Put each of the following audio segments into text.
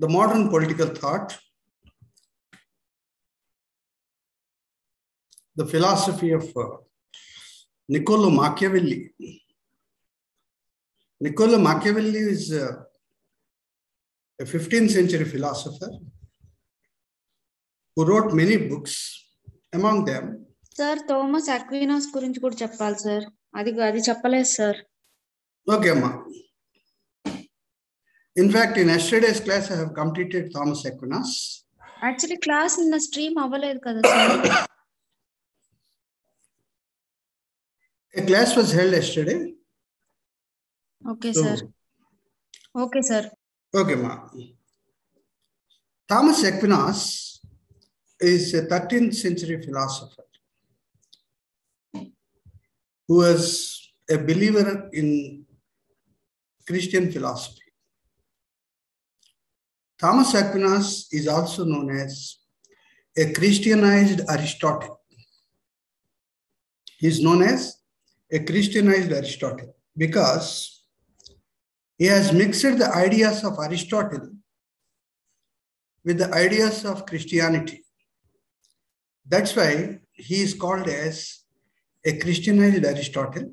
the modern political thought, the philosophy of Niccolo Machiavelli. Niccolo Machiavelli is a 15th century philosopher who wrote many books. Among them, Sir, Thomas Aquinas guరించి కూడా చెప్పాలి sir. అది చెప్పలేదు sir. Okay, ma. In fact, in yesterday's class, I have completed Thomas Aquinas. Actually, class in the stream అవ్వలేదు కదా sir. A class was held yesterday. Okay, sir. Okay, sir. Okay, ma. Thomas Aquinas is a 13th century philosopher who was a believer in Christian philosophy. Thomas Aquinas is also known as a Christianized Aristotle. He is known as a Christianized Aristotle because he has mixed the ideas of Aristotle with the ideas of Christianity. That's why he is called as a Christianized Aristotle,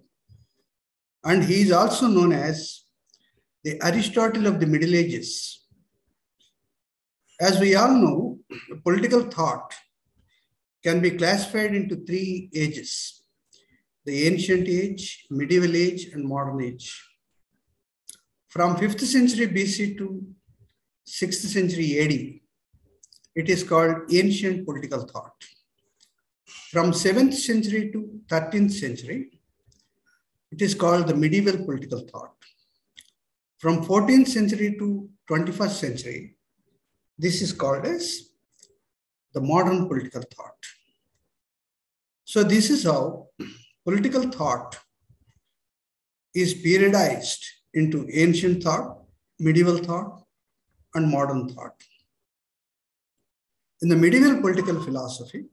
and he is also known as the Aristotle of the Middle Ages. As we all know, political thought can be classified into 3 ages: the ancient age, medieval age, and modern age. From 5th century BC to 6th century AD, it is called ancient political thought. From 7th century to 13th century, it is called the medieval political thought. From 14th century to 21st century, this is called as the modern political thought. So this is how political thought is periodized into ancient thought, medieval thought, and modern thought. In the medieval political philosophy,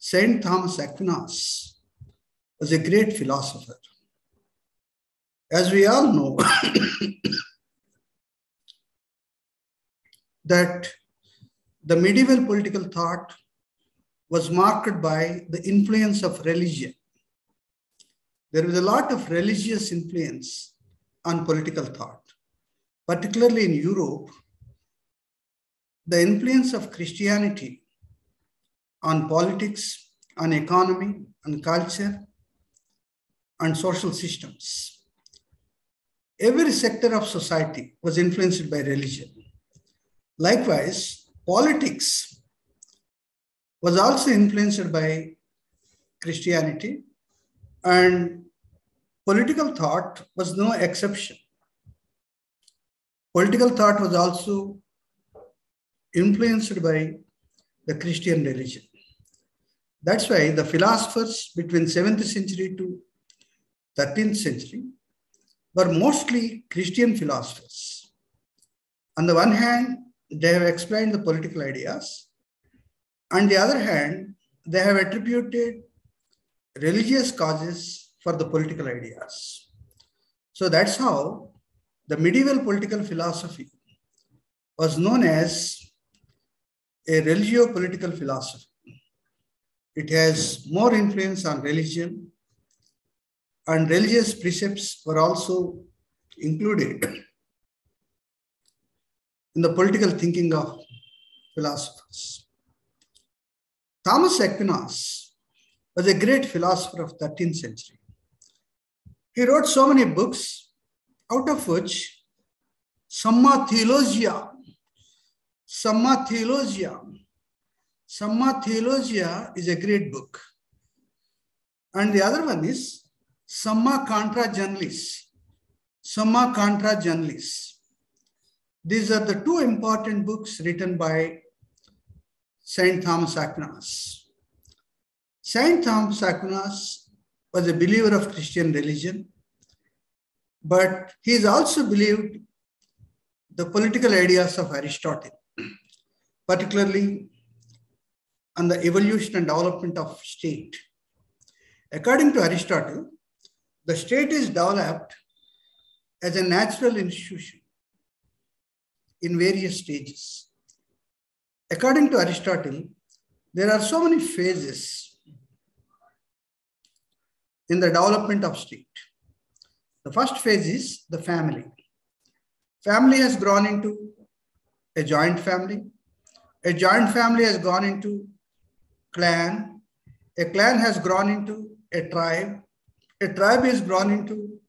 Saint Thomas Aquinas was a great philosopher. As we all know, that the medieval political thought was marked by the influence of religion. There was a lot of religious influence on political thought, particularly in Europe. The influence of Christianity on politics, on economy, on culture, and social systems. Every sector of society was influenced by religion. Likewise, politics was also influenced by Christianity, and political thought was no exception. Political thought was also influenced by the Christian religion. That's why the philosophers between 7th century to 13th century were mostly Christian philosophers. On the one hand, they have explained the political ideas. On the other hand, they have attributed religious causes for the political ideas. So that's how the medieval political philosophy was known as a religio-political philosophy. It has more influence on religion, and religious precepts were also included in the political thinking of philosophers. Thomas Aquinas was a great philosopher of 13th century. He wrote so many books, out of which Summa Theologia is a great book. And the other one is Summa Contra Genlis. These are the 2 important books written by Saint Thomas Aquinas. Saint Thomas Aquinas was a believer of Christian religion, but he is also believed the political ideas of Aristotle, particularly on the evolution and development of state. According to Aristotle, the state is developed as a natural institution. in various stages. According to Aristotle, there are so many phases in the development of state. The first phase is the family. Family has grown into a joint family. A joint family has gone into clan. A clan has grown into a tribe. A tribe is grown into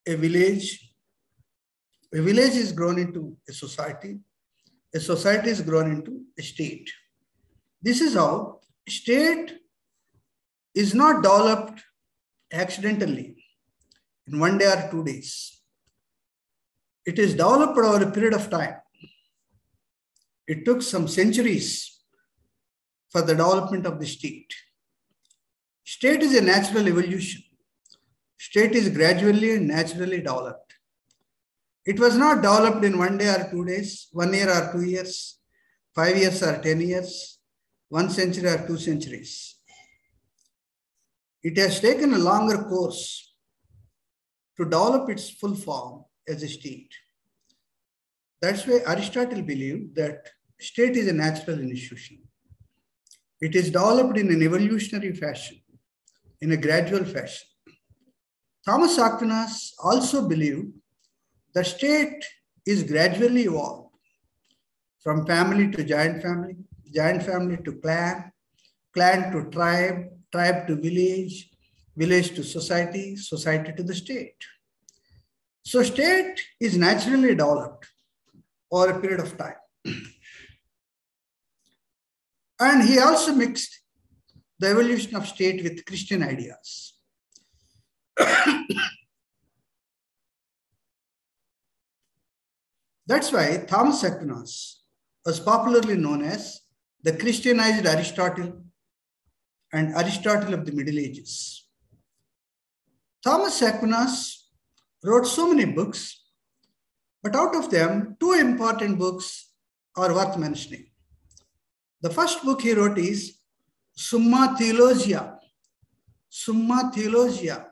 a village. A village is grown into a society. A society is grown into a state. This is how state is not developed accidentally in 1 day or 2 days. It is developed over a period of time. It took some centuries for the development of the state. State is a natural evolution. State is gradually and naturally developed. It was not developed in 1 day or 2 days, 1 year or 2 years, 5 years or 10 years, 1 century or 2 centuries. It has taken a longer course to develop its full form as a state. That's why Aristotle believed that state is a natural institution. It is developed in an evolutionary fashion, in a gradual fashion. Thomas Aquinas also believed the state is gradually evolved from family to giant family to clan, clan to tribe, tribe to village, village to society, society to the state. So state is naturally developed over a period of time. And he also mixed the evolution of state with Christian ideas. That's why Thomas Aquinas was popularly known as the Christianized Aristotle and Aristotle of the Middle Ages. Thomas Aquinas wrote so many books, but out of them, 2 important books are worth mentioning. The first book he wrote is Summa Theologia. Summa Theologia.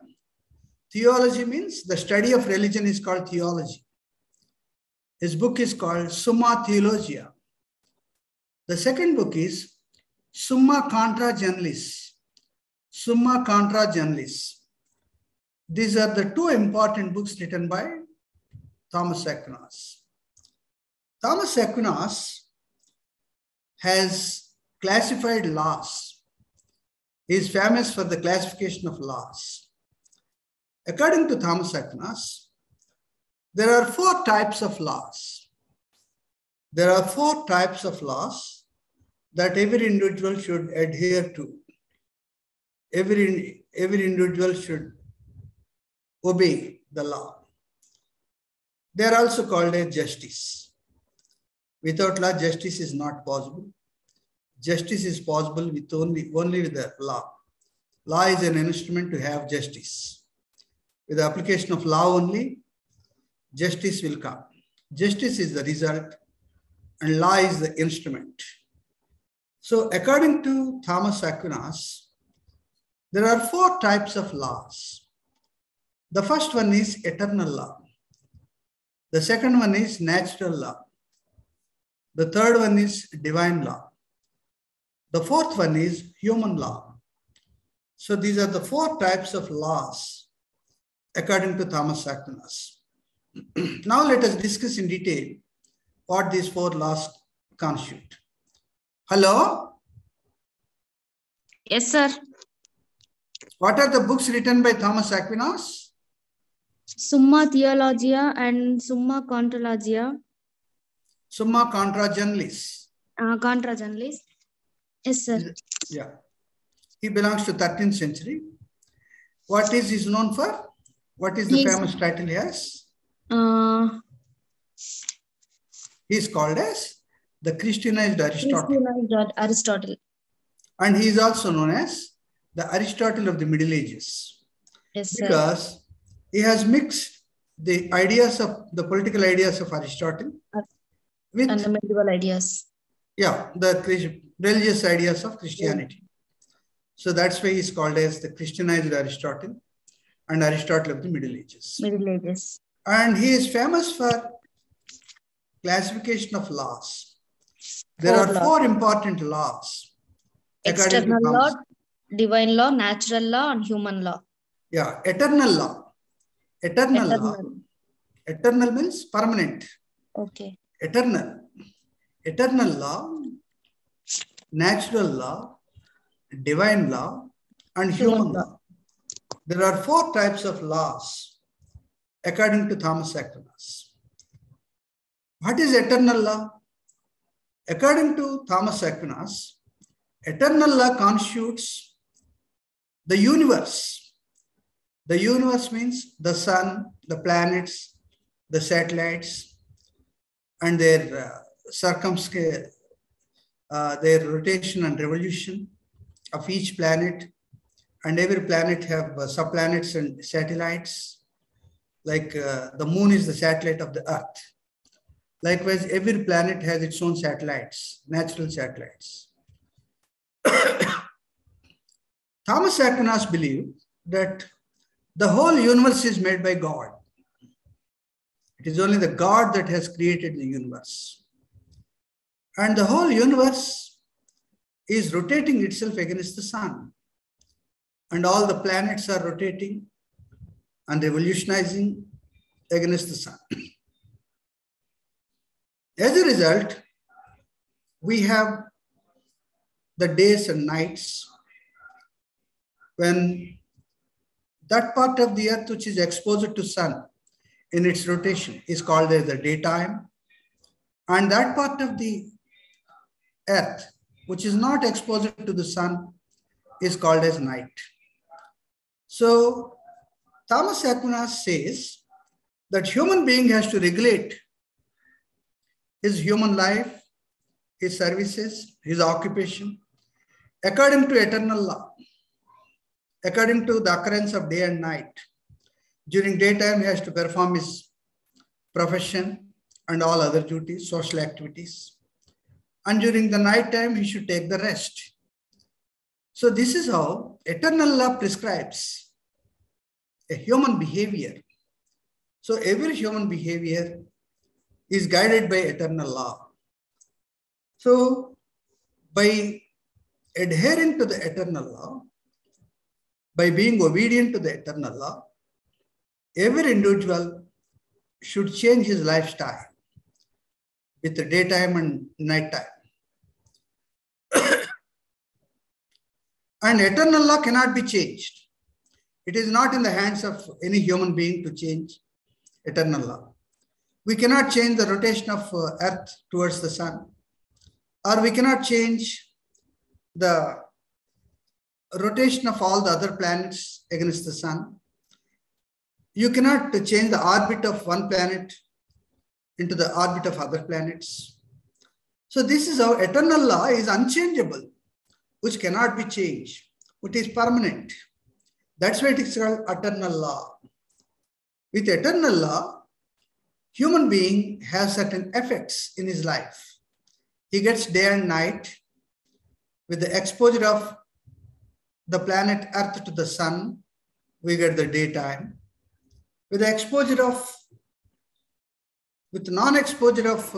Theology means the study of religion is called theology. His book is called Summa Theologia. The second book is Summa Contra Generalis. Summa Contra Generalis. These are the 2 important books written by Thomas Aquinas. Thomas Aquinas has classified laws. He is famous for the classification of laws. According to Thomas Aquinas, there are 4 types of laws. There are 4 types of laws that every individual should adhere to. Every individual should obey the law. They are also called as justice. Without law, justice is not possible. Justice is possible with only with the law. Law is an instrument to have justice. With the application of law only, justice will come. Justice is the result and law is the instrument. So according to Thomas Aquinas, there are 4 types of laws. The first one is eternal law. The second one is natural law. The third one is divine law. The fourth one is human law. So these are the 4 types of laws according to Thomas Aquinas. Now let us discuss in detail what these 4 laws constitute. Hello? Yes, sir. What are the books written by Thomas Aquinas? Summa Theologia and Summa Contra Summa Contra Generalis. Contra Generalis. Yes, sir. Yeah. He belongs to 13th century. What is he known for? What is the famous title he has? He is called as the Christianized Aristotle. And he is also known as the Aristotle of the Middle Ages. Yes, sir. Because he has mixed the ideas of the political ideas of Aristotle with and the medieval ideas. Yeah, the religious ideas of Christianity. Yeah. So that's why he is called as the Christianized Aristotle and Aristotle of the Middle Ages. Middle Ages. And he is famous for classification of laws. There are four important laws. External law, divine law, natural law, and human law. Yeah, eternal law. Eternal law. Eternal means permanent. Okay. Eternal law, natural law, divine law, and human law. There are four types of laws according to Thomas Aquinas. What is eternal law? According to Thomas Aquinas, eternal law constitutes the universe. The universe means the sun, the planets, the satellites, and their their rotation and revolution of each planet. And every planet have subplanets and satellites. Like the moon is the satellite of the earth. Likewise, every planet has its own satellites, natural satellites. Thomas Aquinas believed that the whole universe is made by God. It is only the God that has created the universe. And the whole universe is rotating itself against the sun. And all the planets are rotating and revolutionizing against the sun. As a result, we have the days and nights when that part of the earth which is exposed to sun in its rotation is called as the daytime, and that part of the earth which is not exposed to the sun is called as night. So Thomas Aquinas says that human being has to regulate his human life, his services, his occupation, according to eternal law, according to the occurrence of day and night. During daytime, he has to perform his profession and all other duties, social activities. And during the night time, he should take the rest. So this is how eternal law prescribes a human behavior. So every human behavior is guided by eternal law. So by adhering to the eternal law, by being obedient to the eternal law, every individual should change his lifestyle with the daytime and nighttime. And eternal law cannot be changed. It is not in the hands of any human being to change eternal law. We cannot change the rotation of earth towards the sun, or we cannot change the rotation of all the other planets against the sun. You cannot change the orbit of one planet into the orbit of other planets. So this is how eternal law is unchangeable, which cannot be changed, which is permanent. That's why it is called eternal law. With eternal law, human being has certain effects in his life. He gets day and night. With the exposure of the planet Earth to the sun, we get the daytime. With the exposure of, with non-exposure of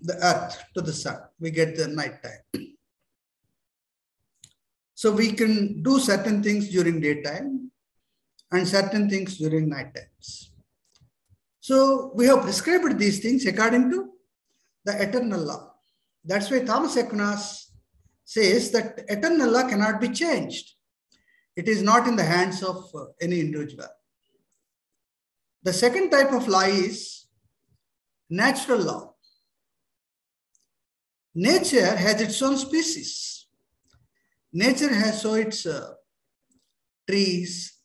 the Earth to the sun, we get the nighttime. So we can do certain things during daytime and certain things during night times. So we have prescribed these things according to the eternal law. That's why Thomas Aquinas says that eternal law cannot be changed. It is not in the hands of any individual. The second type of law is natural law. Nature has its own species. Nature has so its trees,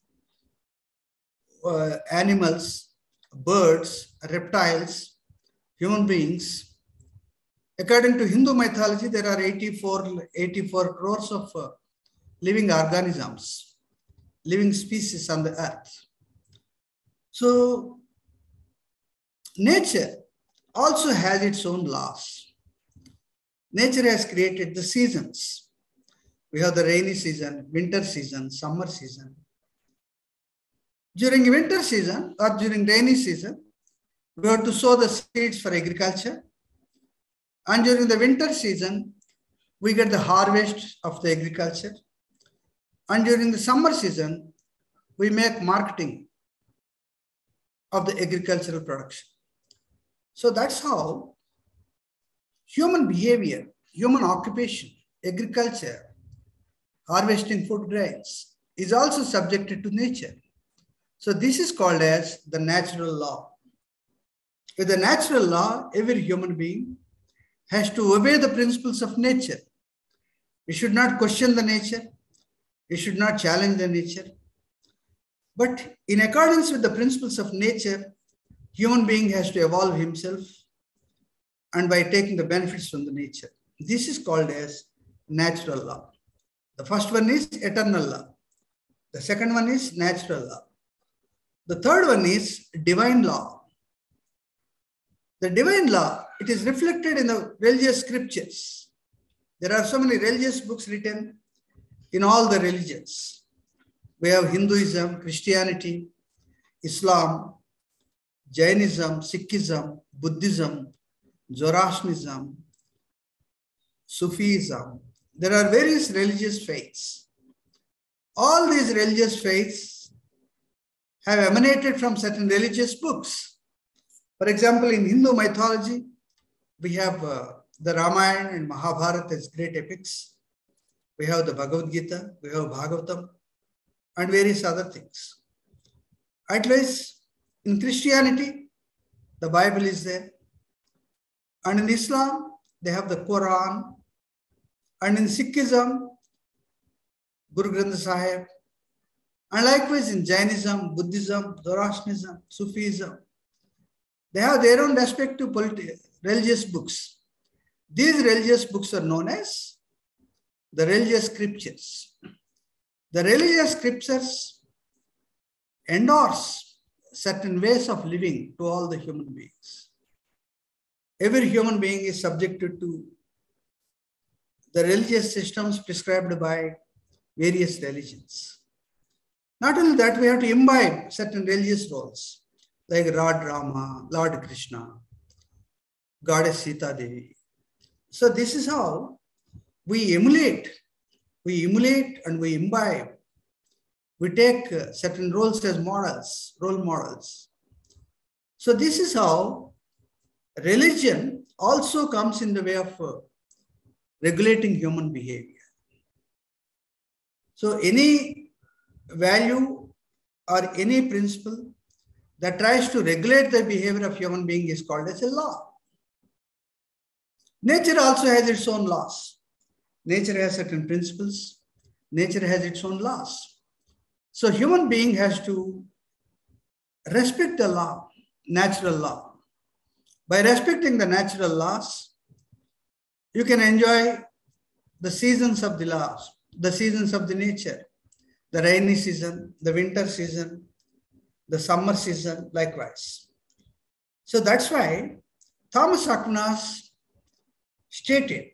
animals, birds, reptiles, human beings. According to Hindu mythology, there are 84 crores of living organisms, living species on the earth. So nature also has its own laws. Nature has created the seasons. We have the rainy season, winter season, summer season. During winter season or during rainy season, we have to sow the seeds for agriculture. And during the winter season, we get the harvest of the agriculture. And during the summer season, we make marketing of the agricultural production. So that's how human behavior, human occupation, agriculture, harvesting food grains is also subjected to nature. So this is called as the natural law. With the natural law, every human being has to obey the principles of nature. We should not question the nature. We should not challenge the nature. But in accordance with the principles of nature, human being has to evolve himself and by taking the benefits from the nature. This is called as natural law. The first one is eternal law. The second one is natural law. The third one is divine law. The divine law, it is reflected in the religious scriptures. There are so many religious books written in all the religions. We have Hinduism, Christianity, Islam, Jainism, Sikhism, Buddhism, Zoroastrianism, Sufism. There are various religious faiths. All these religious faiths have emanated from certain religious books. For example, in Hindu mythology, we have the Ramayana and Mahabharata as great epics. We have the Bhagavad Gita, we have Bhagavatam, and various other things. Likewise, in Christianity, the Bible is there. And in Islam, they have the Quran. And in Sikhism, Guru Granth Sahib. And likewise in Jainism, Buddhism, Zoroastrianism, Sufism, they have their own respective religious books. These religious books are known as the religious scriptures. The religious scriptures endorse certain ways of living to all the human beings. Every human being is subjected to the religious systems prescribed by various religions. Not only that, we have to imbibe certain religious roles like Lord Rama, Lord Krishna, Goddess Sita Devi. So this is how we emulate and we imbibe. We take certain roles as models, role models. So this is how religion also comes in the way of regulating human behavior. So any value or any principle that tries to regulate the behavior of human being is called as a law. Nature also has its own laws. Nature has certain principles. Nature has its own laws. So human being has to respect the law, natural law. By respecting the natural laws, you can enjoy the seasons of the laws, the seasons of the nature, the rainy season, the winter season, the summer season, likewise. So that's why Thomas Aquinas stated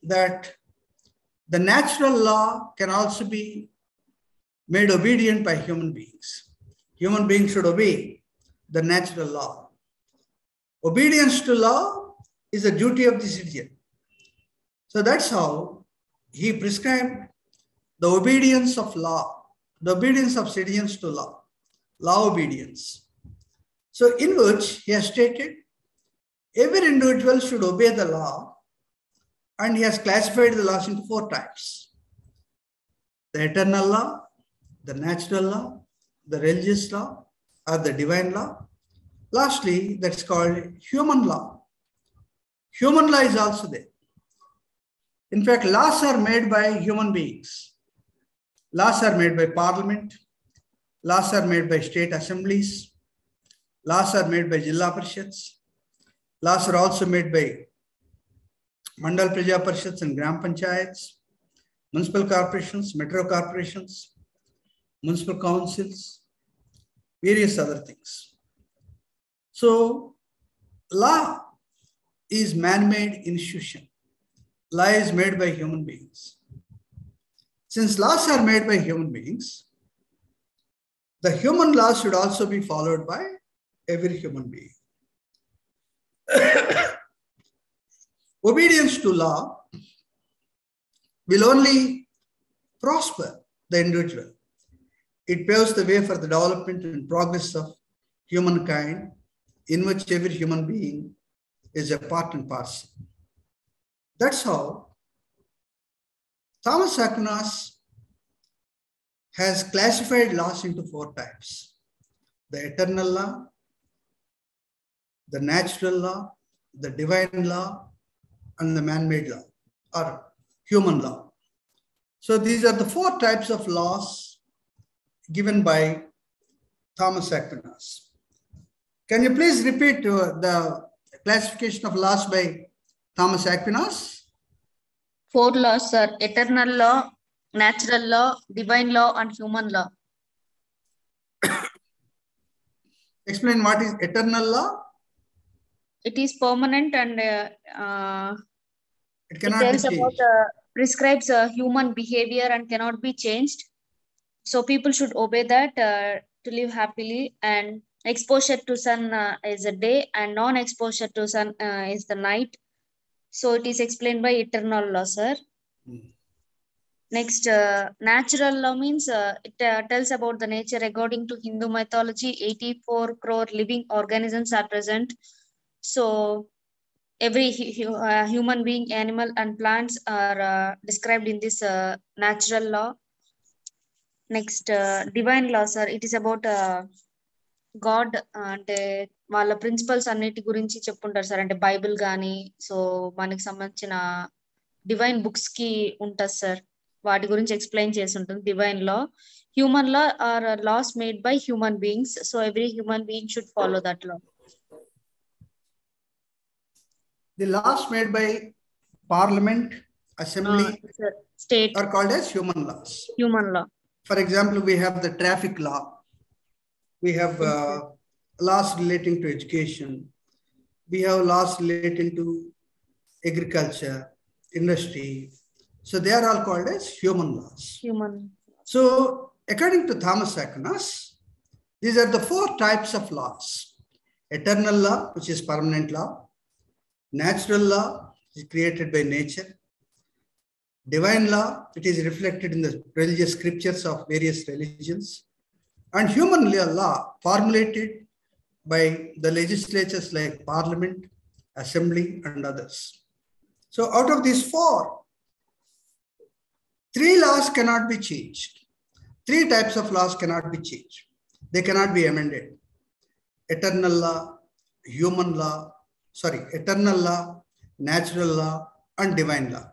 that the natural law can also be made obedient by human beings. Human beings should obey the natural law. Obedience to law is a duty of the citizen. So that's how he prescribed the obedience of law, the obedience of citizens to law, law obedience. So in which he has stated, every individual should obey the law, and he has classified the laws into 4 types. The eternal law, the natural law, the religious law, or the divine law. Lastly, that's called human law. Human law is also there. In fact, laws are made by human beings. Laws are made by parliament. Laws are made by state assemblies. Laws are made by Jilla Parishads. Laws are also made by Mandal Praja Parishads and Gram Panchayats, municipal corporations, metro corporations, municipal councils, various other things. So, law is man-made institution. Law is made by human beings. Since laws are made by human beings, the human laws should also be followed by every human being. Obedience to law will only prosper the individual. It paves the way for the development and progress of humankind, in which every human being is a part and parcel. That's how Thomas Aquinas has classified laws into 4 types: the eternal law, the natural law, the divine law, and the man-made law or human law. So these are the 4 types of laws given by Thomas Aquinas. Can you please repeat the classification of laws by Thomas Aquinas? 4 laws, sir. Eternal law, natural law, divine law, and human law. Explain what is eternal law. It is permanent and it cannot be changed. Prescribes human behavior and cannot be changed. So people should obey that to live happily. And exposure to sun is a day, and non-exposure to sun is the night. So it is explained by eternal law, sir. Next, natural law means it tells about the nature. According to Hindu mythology, 84 crore living organisms are present. So every human being, animal, and plants are described in this natural law. Next, divine law, sir. It is about God అంటే వాళ్ళ principles అన్నిటి గురించి చెప్పుంటారు sir. అంటే Bible కానీ so మనకి సంబంధించిన divine books కి ఉంటుంది సార్. వాటి గురించి ఎక్స్ప్లెయిన్ చేసి ఉంటుంది divine law. Human law are laws made by human beings. So every human being should follow that law. The laws made by parliament, assembly, state are called as human laws. Human law. For example, we have the traffic law. We have laws relating to education. We have laws relating to agriculture, industry. So they are all called as human laws. Human. So according to Thomas Aquinas, these are the 4 types of laws: eternal law, which is permanent law; natural law, is created by nature; divine law, it is reflected in the religious scriptures of various religions; and human law, formulated by the legislatures like parliament, assembly, and others. So out of these 4, 3 laws cannot be changed. 3 types of laws cannot be changed. They cannot be amended: eternal law, eternal law, natural law, and divine law.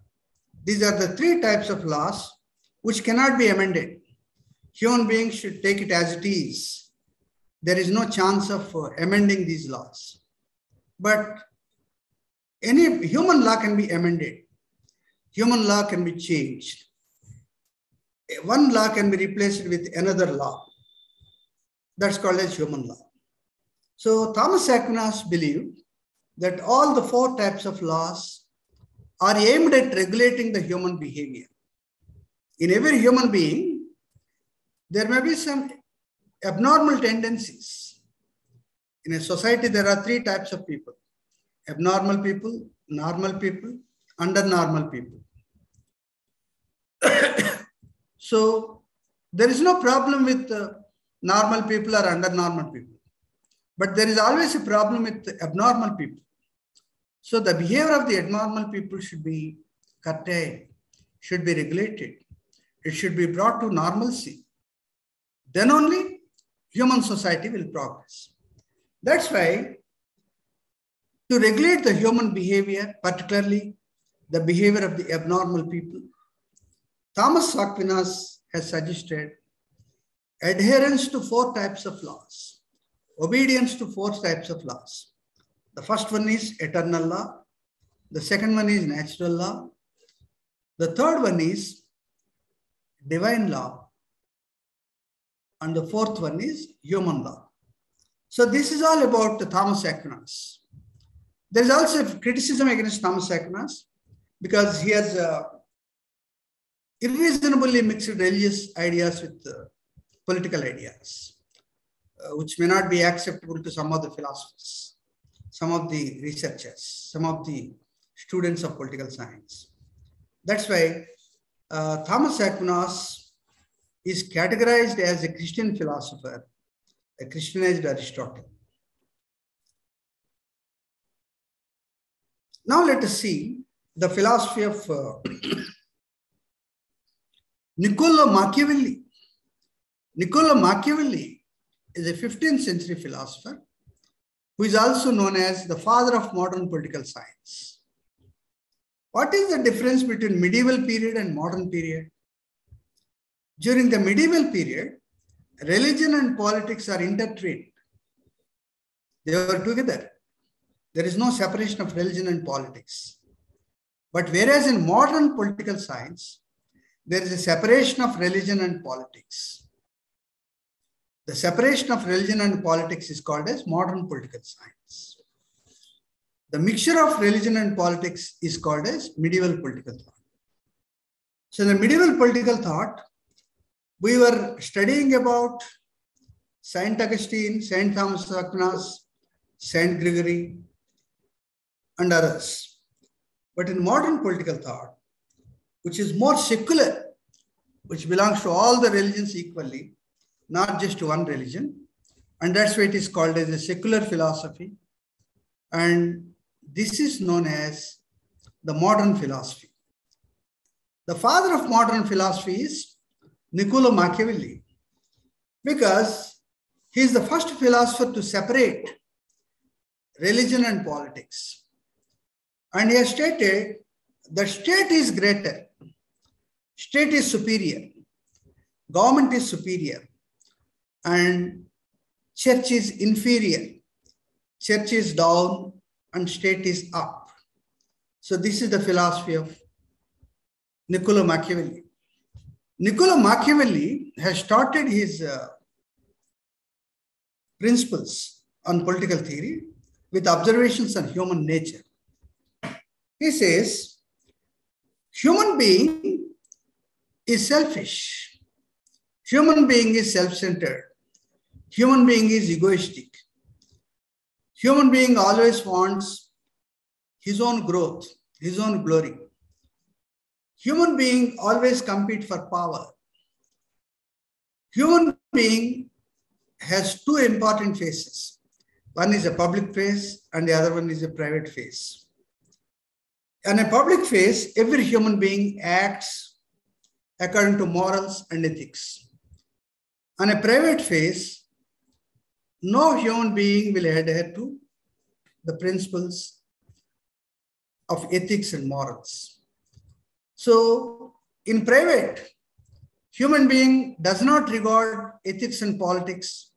These are the 3 types of laws which cannot be amended. Human beings should take it as it is. There is no chance of amending these laws. But any human law can be amended. Human law can be changed. One law can be replaced with another law. That's called as human law. So Thomas Aquinas believed that all the 4 types of laws are aimed at regulating the human behavior. In every human being, there may be some abnormal tendencies. In a society, there are 3 types of people: abnormal people, normal people, under normal people. So there is no problem with normal people or under normal people, but there is always a problem with abnormal people. So the behavior of the abnormal people should be curtailed, should be regulated. It should be brought to normalcy. Then only human society will progress. That's why to regulate the human behavior, particularly the behavior of the abnormal people, Thomas Aquinas has suggested adherence to 4 types of laws, obedience to 4 types of laws. The first one is eternal law. The second one is natural law. The third one is divine law. And the 4th one is human law. So this is all about Thomas Aquinas. There is also criticism against Thomas Aquinas because he has irreasonably mixed religious ideas with political ideas, which may not be acceptable to some of the philosophers, some of the researchers, some of the students of political science. That's why Thomas Aquinas is categorized as a Christian philosopher, a Christianized Aristotle. Now let us see the philosophy of Niccolo Machiavelli. Niccolo Machiavelli is a 15th century philosopher who is also known as the father of modern political science. What is the difference between medieval period and modern period? During the medieval period, religion and politics are intertwined. They were together. There is no separation of religion and politics. But whereas in modern political science, there is a separation of religion and politics. The separation of religion and politics is called as modern political science. The mixture of religion and politics is called as medieval political thought. So in the medieval political thought, we were studying about Saint Augustine, Saint Thomas Aquinas, Saint Gregory, and others. But in modern political thought, which is more secular, which belongs to all the religions equally, not just to one religion, and that's why it is called as a secular philosophy. And this is known as the modern philosophy. The father of modern philosophy is Niccolo Machiavelli, because he is the first philosopher to separate religion and politics. And he has stated that state is greater, state is superior, government is superior, and church is inferior, church is down, and state is up. So this is the philosophy of Niccolo Machiavelli. Niccolo Machiavelli has started his principles on political theory with observations on human nature. He says, human being is selfish. Human being is self-centered. Human being is egoistic. Human being always wants his own growth, his own glory. Human being always compete for power. Human being has two important phases. One is a public phase and the other one is a private phase. In a public phase, every human being acts according to morals and ethics. On a private phase, no human being will adhere to the principles of ethics and morals. So, in private, human being does not regard ethics and politics,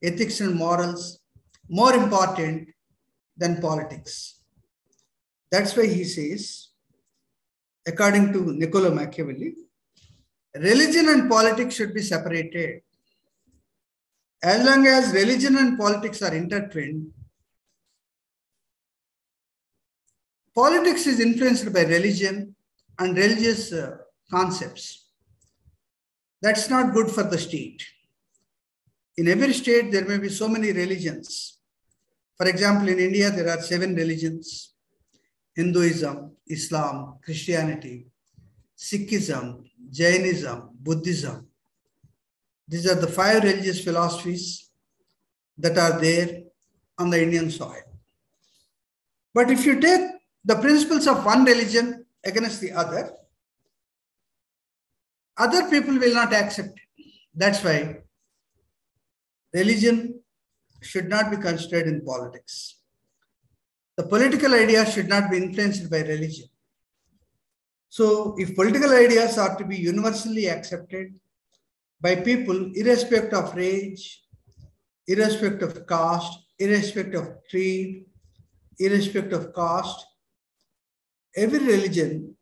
ethics and morals more important than politics. That's why he says, according to Niccolo Machiavelli, religion and politics should be separated. As long as religion and politics are intertwined, politics is influenced by religion and religious concepts. That's not good for the state. In every state, there may be so many religions. For example, in India, there are 7 religions: Hinduism, Islam, Christianity, Sikhism, Jainism, Buddhism. These are the 5 religious philosophies that are there on the Indian soil. But if you take the principles of one religion against the other people will not accept it. That's why religion should not be considered in politics. The political ideas should not be influenced by religion. So if political ideas are to be universally accepted by people, irrespective of race, irrespective of caste, irrespective of creed, irrespective of caste, every religion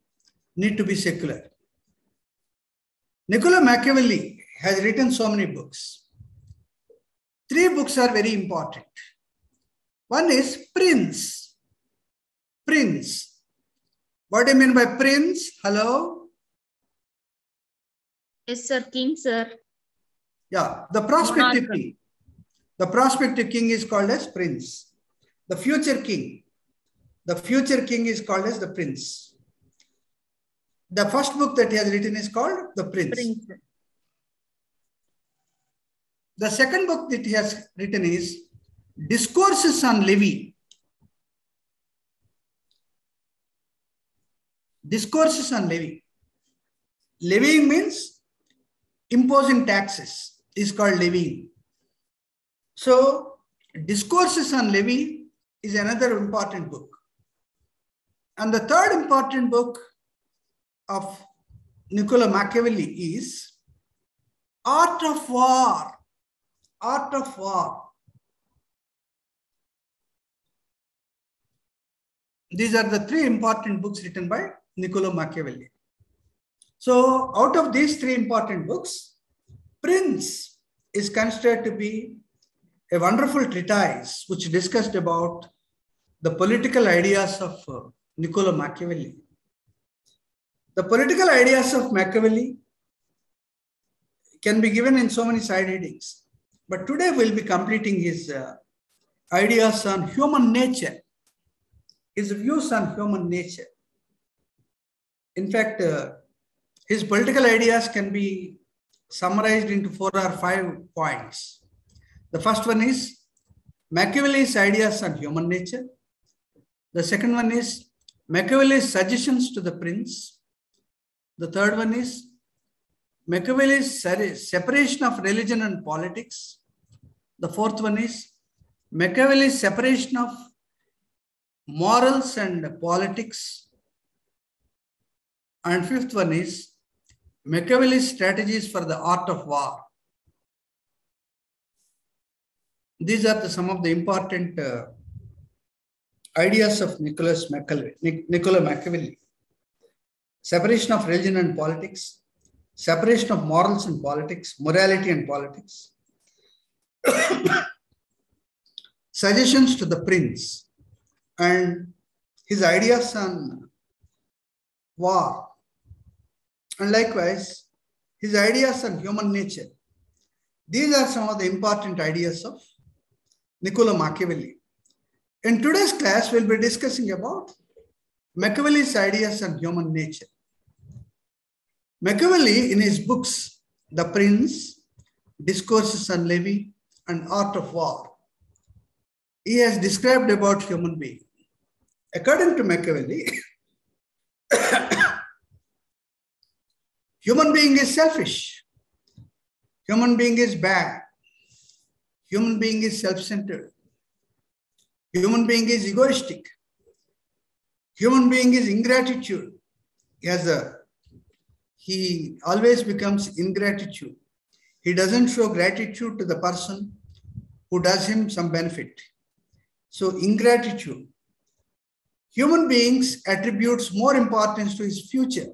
needs to be secular. Niccolo Machiavelli has written so many books. 3 books are very important. One is Prince. Prince. What do you mean by prince? Hello? Yes, sir. King, sir. Yeah, the prospective king. The prospective king is called as prince. The future king. The future king is called as the prince. The first book that he has written is called The Prince. The second book that he has written is Discourses on Living. Discourses on Living. Levying means imposing taxes is called levying. So Discourses on Living is another important book. And the third important book of Niccolo Machiavelli is Art of War. Art of War. These are the three important books written by Niccolo Machiavelli. So out of these three important books, Prince is considered to be a wonderful treatise which discussed about the political ideas of Niccolo Machiavelli. The political ideas of Machiavelli can be given in so many side headings. But today we'll be completing his ideas on human nature, his views on human nature. In fact, his political ideas can be summarized into 4 or 5 points. The first one is Machiavelli's ideas on human nature. The second one is Machiavelli's suggestions to the prince. The third one is Machiavelli's separation of religion and politics. The fourth one is Machiavelli's separation of morals and politics. And fifth one is Machiavelli's strategies for the art of war. These are some of the important ideas of Niccolo Machiavelli. Separation of religion and politics, separation of morals and politics, morality and politics, suggestions to the prince, and his ideas on war, and likewise his ideas on human nature. These are some of the important ideas of Niccolo Machiavelli. In today's class, we'll be discussing about Machiavelli's ideas on human nature. Machiavelli, in his books, The Prince, Discourses on Living, and Art of War, he has described about human being. According to Machiavelli, human being is selfish. Human being is bad. Human being is self-centered. Human being is egoistic. Human being is ingratitude. He always becomes ingratitude. He doesn't show gratitude to the person who does him some benefit. So ingratitude. Human beings attributes more importance to his future,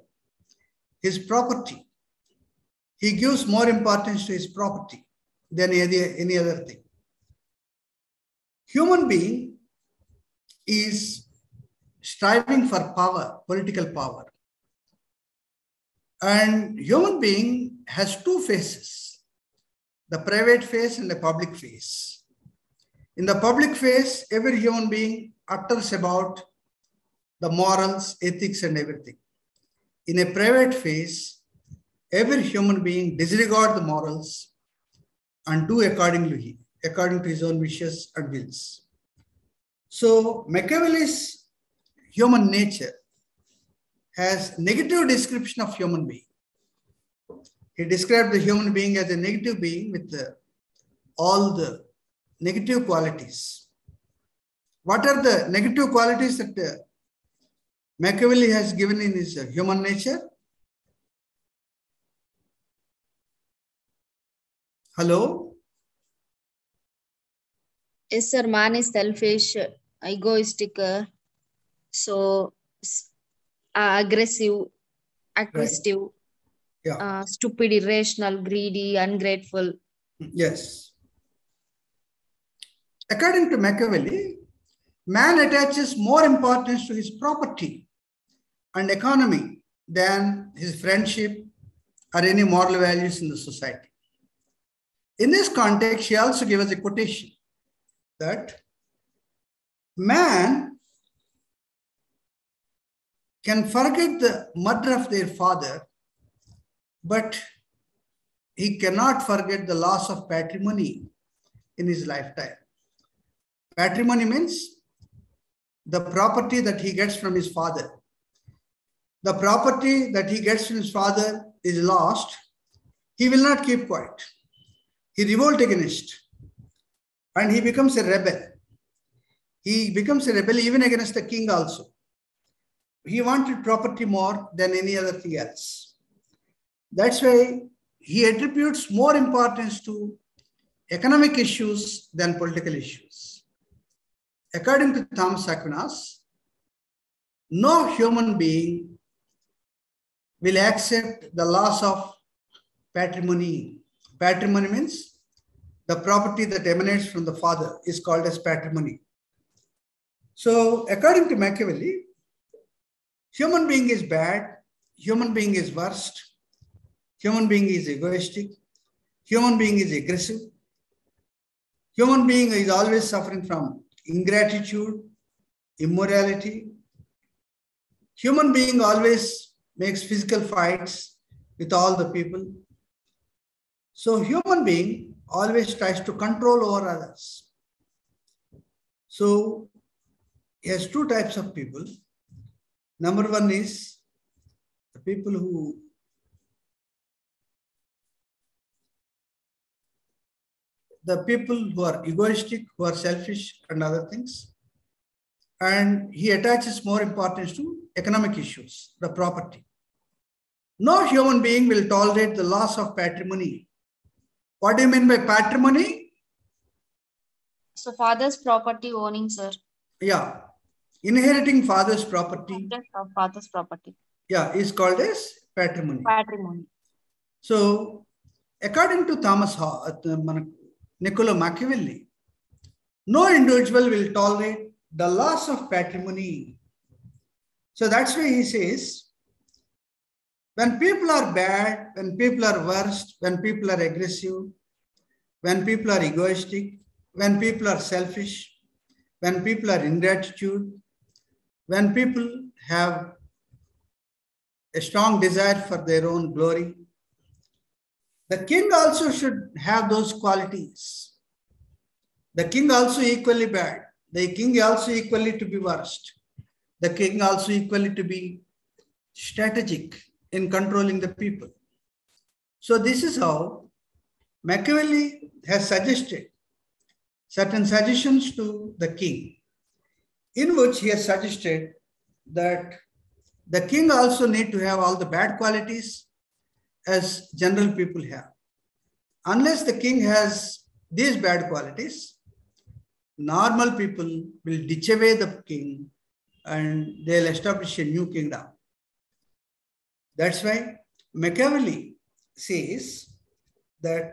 his property. He gives more importance to his property than any other thing. Human being is striving for power, political power. And human being has two faces, the private face and the public face. In the public face, every human being utters about the morals, ethics, and everything. In a private face, every human being disregards the morals and do according to his own wishes and wills. So Machiavelli's human nature has negative description of human being. He described the human being as a negative being with all the negative qualities. What are the negative qualities that Machiavelli has given in his human nature? Hello? Yes, sir. Man is selfish, egoistic, aggressive, acquisitive, Right. Yeah. Stupid, irrational, greedy, ungrateful. Yes. According to Machiavelli, man attaches more importance to his property and economy than his friendship or any moral values in the society. In this context, he also gave us a quotation that man can forget the murder of their father, but he cannot forget the loss of patrimony in his lifetime. Patrimony means the property that he gets from his father. The property that he gets from his father is lost. He will not keep quiet. He revolts against, and he becomes a rebel. He becomes a rebel even against the king also. He wanted property more than any other thing else. That's why he attributes more importance to economic issues than political issues. According to Thomas Aquinas, no human being will accept the loss of patrimony. Patrimony means the property that emanates from the father is called as patrimony. So according to Machiavelli, human being is bad, human being is worst, human being is egoistic, human being is aggressive, human being is always suffering from ingratitude, immorality. Human being always makes physical fights with all the people. So human being always tries to control over others. So he has two types of people. Number one is the people who are egoistic, who are selfish and other things. And he attaches more importance to economic issues, the property. No human being will tolerate the loss of patrimony. What do you mean by patrimony? So father's property owning, sir. Yeah. Inheriting father's property. Father's property. Yeah, is called as patrimony. Patrimony. So according to Niccolo Machiavelli, no individual will tolerate the loss of patrimony. So that's why he says, when people are bad, when people are worst, when people are aggressive, when people are egoistic, when people are selfish, when people are ingratitude, when people have a strong desire for their own glory, the king also should have those qualities. The king also equally bad. The king also equally to be worst. The king also equally to be strategic in controlling the people. So this is how Machiavelli has suggested certain suggestions to the king, in which he has suggested that the king also need to have all the bad qualities as general people have. Unless the king has these bad qualities, normal people will ditch away the king and they'll establish a new kingdom. That's why Machiavelli says that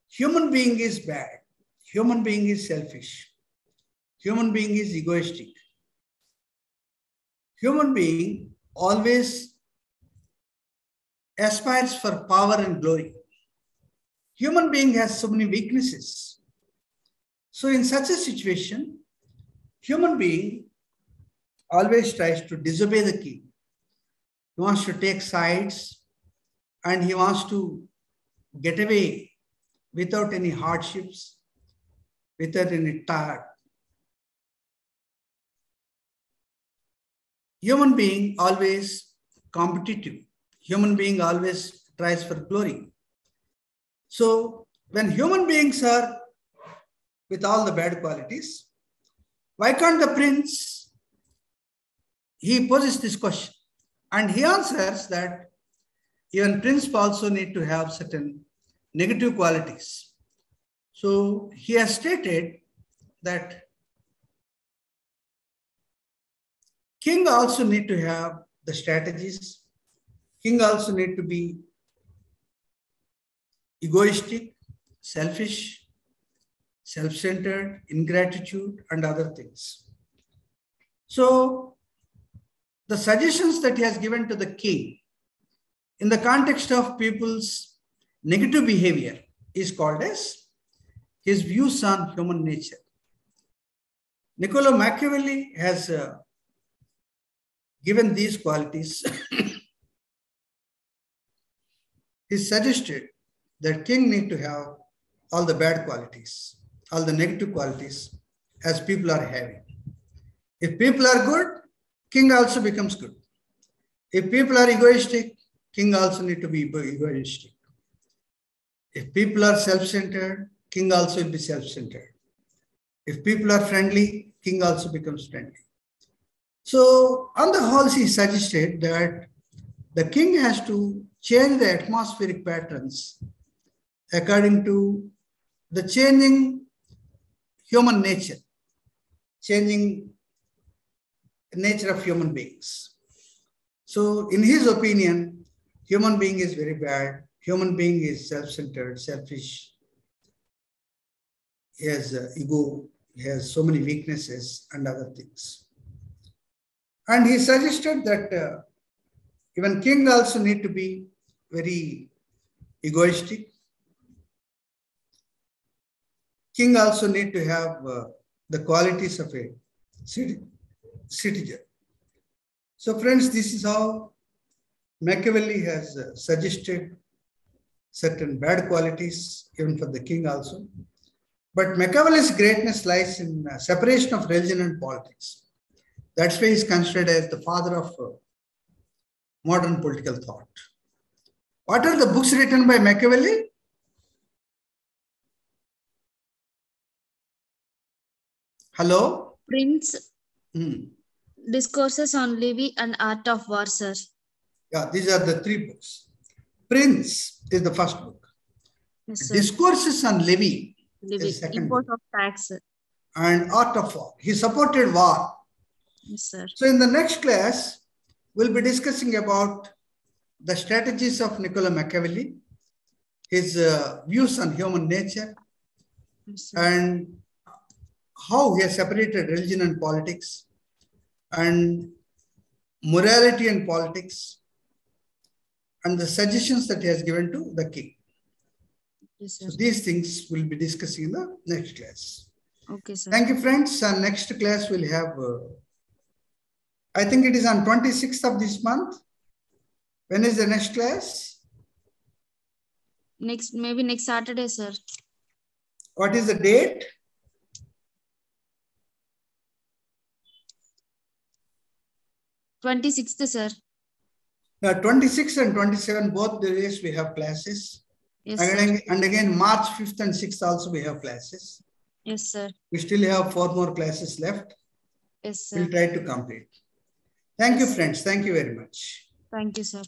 human being is bad, human being is selfish, human being is egoistic. Human being always aspires for power and glory. Human being has so many weaknesses. So in such a situation, human being always tries to disobey the king. He wants to take sides and he wants to get away without any hardships, without any tart. Human being always competitive. Human being always tries for glory. So when human beings are with all the bad qualities, why can't the prince? He poses this question and he answers that even prince also need to have certain negative qualities. So he has stated that king also need to have the strategies. King also need to be egoistic, selfish, self-centered, ingratitude, and other things. So the suggestions that he has given to the king in the context of people's negative behavior is called as his views on human nature. Niccolo Machiavelli has given these qualities, he suggested that king need to have all the bad qualities, all the negative qualities as people are having. If people are good, king also becomes good. If people are egoistic, king also need to be egoistic. If people are self-centered, king also will be self-centered. If people are friendly, king also becomes friendly. So on the whole, he suggested that the king has to change the atmospheric patterns according to the changing human nature, changing nature of human beings. So in his opinion, human being is very bad. Human being is self-centered, selfish. He has ego. He has so many weaknesses and other things. And he suggested that even king also need to be very egoistic. King also need to have the qualities of a citizen. So friends, this is how Machiavelli has suggested certain bad qualities even for the king also. But Machiavelli's greatness lies in separation of religion and politics. That's why he's considered as the father of modern political thought. What are the books written by Machiavelli? Hello? Prince, Discourses on Livy and Art of War, sir. Yeah, these are the three books. Prince is the first book. Yes, sir. Discourses on Livy is the second book. Import of tax. And Art of War. He supported war. Yes, sir. So in the next class, we'll be discussing about the strategies of Niccolo Machiavelli, his views on human nature, Yes, sir. and how he has separated religion and politics, and morality and politics, and the suggestions that he has given to the king. Yes, sir. So these things we'll be discussing in the next class. Okay, sir. Thank you, friends. And next class we'll have, I think it is on 26th of this month. When is the next class? Maybe next Saturday, sir. What is the date? 26th, sir. 26 and 27, both the days we have classes. Yes, and, sir. and again, March 5th and 6th also we have classes. Yes, sir. We still have 4 more classes left. Yes, sir. We'll try to complete. Thank you, friends. Thank you very much. Thank you, sir.